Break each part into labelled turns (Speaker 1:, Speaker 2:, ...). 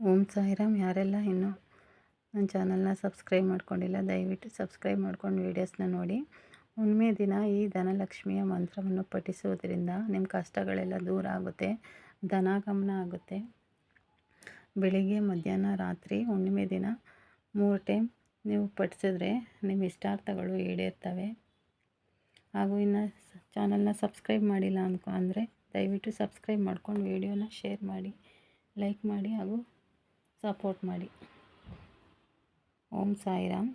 Speaker 1: ಓಂ ಸಾಯಿರಾಮ್. ಯಾರೆಲ್ಲ ಇನ್ನೂ ನನ್ನ ಚಾನಲ್ನ ಸಬ್ಸ್ಕ್ರೈಬ್ ಮಾಡ್ಕೊಂಡಿಲ್ಲ, ದಯವಿಟ್ಟು ಸಬ್ಸ್ಕ್ರೈಬ್ ಮಾಡ್ಕೊಂಡು ವೀಡಿಯೋಸ್ನ ನೋಡಿ. ಹುಣ್ಣಿಮೆ ದಿನ ಈ ಧನಲಕ್ಷ್ಮಿಯ ಮಂತ್ರವನ್ನು ಪಠಿಸುವುದರಿಂದ ನಿಮ್ಮ ಕಷ್ಟಗಳೆಲ್ಲ ದೂರ ಆಗುತ್ತೆ, ಧನಾಗಮನ ಆಗುತ್ತೆ. ಬೆಳಿಗ್ಗೆ, ಮಧ್ಯಾಹ್ನ, ರಾತ್ರಿ ಹುಣ್ಣಿಮೆ ದಿನ 3 ಟೈಮ್ ನೀವು ಪಠಿಸಿದ್ರೆ ನಿಮ್ಮ ಇಷ್ಟಾರ್ಥಗಳು ಈಡೇರ್ತವೆ. ಹಾಗೂ ಇನ್ನು ಚಾನಲ್ನ ಸಬ್ಸ್ಕ್ರೈಬ್ ಮಾಡಿಲ್ಲ ಅಂದರೆ ದಯವಿಟ್ಟು ಸಬ್ಸ್ಕ್ರೈಬ್ ಮಾಡ್ಕೊಂಡು ವೀಡಿಯೋನ ಶೇರ್ ಮಾಡಿ, ಲೈಕ್ ಮಾಡಿ ಹಾಗೂ ಸಪೋರ್ಟ್ ಮಾಡಿ. ಓಂ ಸಾಯಿರಾಮ್.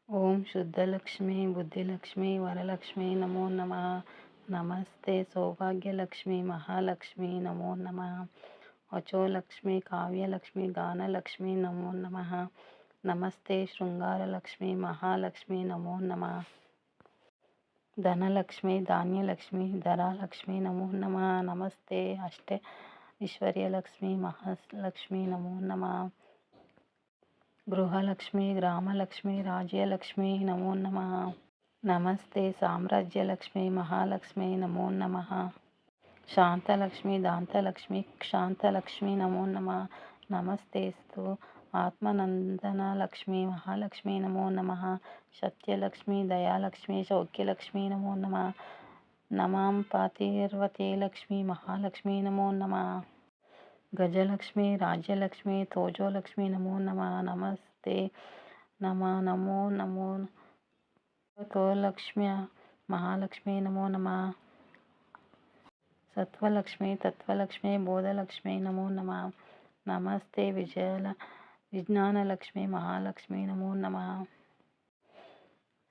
Speaker 1: ಓಂ ಶುದ್ಧಲಕ್ಷ್ಮಿ, ಬುದ್ಧಿಲಕ್ಷ್ಮಿ, ವರಲಕ್ಷ್ಮಿ ನಮೋ ನಮಃ. ನಮಸ್ತೆ ಸೌಭಾಗ್ಯಲಕ್ಷ್ಮಿ, ಮಹಾಲಕ್ಷ್ಮಿ ನಮೋ ನಮಃ. ವಚೋಲಕ್ಷ್ಮಿ, ಕಾವ್ಯಲಕ್ಷ್ಮಿ, ಗಾನಲಕ್ಷ್ಮಿ ನಮೋ ನಮಃ. ನಮಸ್ತೆ ಶೃಂಗಾರಲಕ್ಷ್ಮಿ, ಮಹಾಲಕ್ಷ್ಮಿ ನಮೋ ನಮಃ. ಧನಲಕ್ಷ್ಮಿ, ಧಾನ್ಯಲಕ್ಷ್ಮಿ, ಧರಾಲಕ್ಷ್ಮಿ ನಮೋ ನಮಃ. ನಮಸ್ತೆ ಅಷ್ಟೇ ಐಶ್ವರ್ಯಲಕ್ಷ್ಮಿ, ಮಹಾಲಕ್ಷ್ಮಿ ನಮೋ ನಮಃ. ಗೃಹಲಕ್ಷ್ಮಿ, ಗ್ರಾಮಲಕ್ಷ್ಮಿ, ರಾಜ್ಯಲಕ್ಷ್ಮಿ ನಮೋ ನಮಃ. ನಮಸ್ತೆ ಸಾಮ್ರಾಜ್ಯಲಕ್ಷ್ಮಿ, ಮಹಾಲಕ್ಷ್ಮಿ ನಮೋ ನಮಃ. ಶಾಂತಲಕ್ಷ್ಮಿ, ದಾಂತಲಕ್ಷ್ಮಿ, ಕ್ಷಾಂತಲಕ್ಷ್ಮಿ ನಮೋ ನಮಃ. ನಮಸ್ತೆಸ್ತು ಆತ್ಮನಂದನ ಲಕ್ಷ್ಮಿ, ಮಹಾಲಕ್ಷ್ಮಿ ನಮೋ ನಮಃ. ಸತ್ಯಲಕ್ಷ್ಮಿ, ದಯಾಲಕ್ಷ್ಮಿ, ಸೌಖ್ಯಲಕ್ಷ್ಮಿ ನಮೋ ನಮಃ. ನಮಾಂ ಪಾತಿರ್ವತೆ ಲಕ್ಷ್ಮಿ, ಮಹಾಲಕ್ಷ್ಮಿ ನಮೋ ನಮಃ. ಗಜಲಕ್ಷ್ಮಿ, ರಾಜ್ಯಲಕ್ಷ್ಮಿ, ತೋಜೋಲಕ್ಷ್ಮಿ ನಮೋ ನಮಃ. ನಮಸ್ತೆ ನಮೋ ನಮೋ ತೋಲಕ್ಷ್ಮ್ಯ, ಮಹಾಲಕ್ಷ್ಮಿ ನಮೋ ನಮಃ. ಸತ್ವಲಕ್ಷ್ಮಿ, ತತ್ವಲಕ್ಷ್ಮಿ, ಬೋಧಲಕ್ಷ್ಮಿ ನಮೋ ನಮಃ. ನಮಸ್ತೆ ವಿಜ್ಞಾನಲಕ್ಷ್ಮಿ, ಮಹಾಲಕ್ಷ್ಮಿ ನಮೋ ನಮಃ.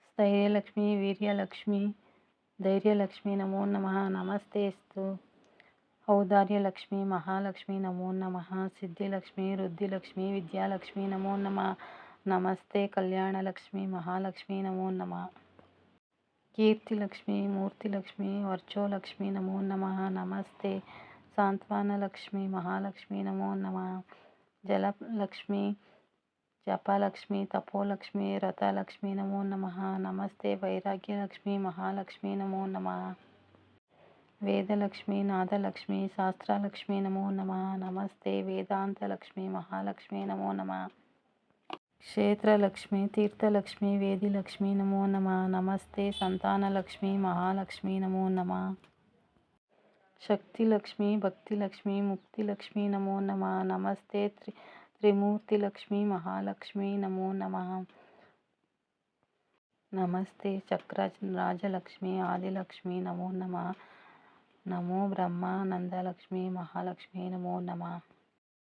Speaker 1: ಸ್ಥೈರ್ಯಲಕ್ಷ್ಮಿ, ವೀರ್ಯಲಕ್ಷ್ಮಿ, ಧೈರ್ಯಲಕ್ಷ್ಮಿ ನಮೋ ನಮಃ. ನಮಸ್ತೆಸ್ತು ಔದಾರ್ಯಲಕ್ಷ್ಮಿ, ಮಹಾಲಕ್ಷ್ಮಿ ನಮೋ ನಮಃ. ಸಿದ್ಧಿಲಕ್ಷ್ಮಿ, ವೃದ್ಧಿಲಕ್ಷ್ಮಿ, ವಿದ್ಯಾಲಕ್ಷ್ಮಿ ನಮೋ ನಮಃ. ನಮಸ್ತೆ ಕಲ್ಯಾಣಲಕ್ಷ್ಮಿ, ಮಹಾಲಕ್ಷ್ಮಿ ನಮೋ ನಮಃ. ಕೀರ್ತಿಲಕ್ಷ್ಮಿ, ಮೂರ್ತಿಲಕ್ಷ್ಮಿ, ವರ್ಚೋಲಕ್ಷ್ಮಿ ನಮೋ ನಮಃ. ನಮಸ್ತೆ ಸಾಂತ್ವನಲಕ್ಷ್ಮಿ, ಮಹಾಲಕ್ಷ್ಮಿ ನಮೋ ನಮಃ. ಜಲಲಕ್ಷ್ಮಿ, ಜಪಲಕ್ಷ್ಮಿ, ತಪೋಲಕ್ಷ್ಮಿ, ವ್ರತಲಕ್ಷ್ಮಿ ನಮೋ ನಮಃ. ನಮಸ್ತೆ ವೈರಾಗ್ಯಲಕ್ಷ್ಮಿ, ಮಹಾಲಕ್ಷ್ಮಿ ನಮೋ ನಮಃ. ವೇದಲಕ್ಷ್ಮಿ, ನಾದಲಕ್ಷ್ಮಿ, ಶಾಸ್ತ್ರಲಕ್ಷ್ಮಿ ನಮೋ ನಮಃ. ನಮಸ್ತೆ ವೇದಾಂತಲಕ್ಷ್ಮಿ, ಮಹಾಲಕ್ಷ್ಮಿ ನಮೋ ನಮಃ. ಕ್ಷೇತ್ರಲಕ್ಷ್ಮಿ, ತೀರ್ಥಲಕ್ಷ್ಮಿ, ವೇದಿಲಕ್ಷ್ಮಿ ನಮೋ ನಮಃ. ನಮಸ್ತೆ ಸಂತಾನಲಕ್ಷ್ಮಿ, ಮಹಾಲಕ್ಷ್ಮಿ ನಮೋ ನಮಃ. ಶಕ್ತಿಲಕ್ಷ್ಮಿ, ಭಕ್ತಿಲಕ್ಷ್ಮಿ, ಮುಕ್ತಿಲಕ್ಷ್ಮಿ ನಮೋ ನಮಃ. ನಮಸ್ತೆ ತ್ರಿಮೂರ್ತಿಲಕ್ಷ್ಮಿ, ಮಹಾಲಕ್ಷ್ಮಿ ನಮೋ ನಮಃ. ನಮಸ್ತೆ ಚಕ್ರರಾಜಲಕ್ಷ್ಮಿ, ಆದಿಲಕ್ಷ್ಮಿ ನಮೋ ನಮಃ. ನಮೋ ಬ್ರಹ್ಮಾನಂದಲಕ್ಷ್ಮಿ, ಮಹಾಲಕ್ಷ್ಮಿ ನಮೋ ನಮಃ.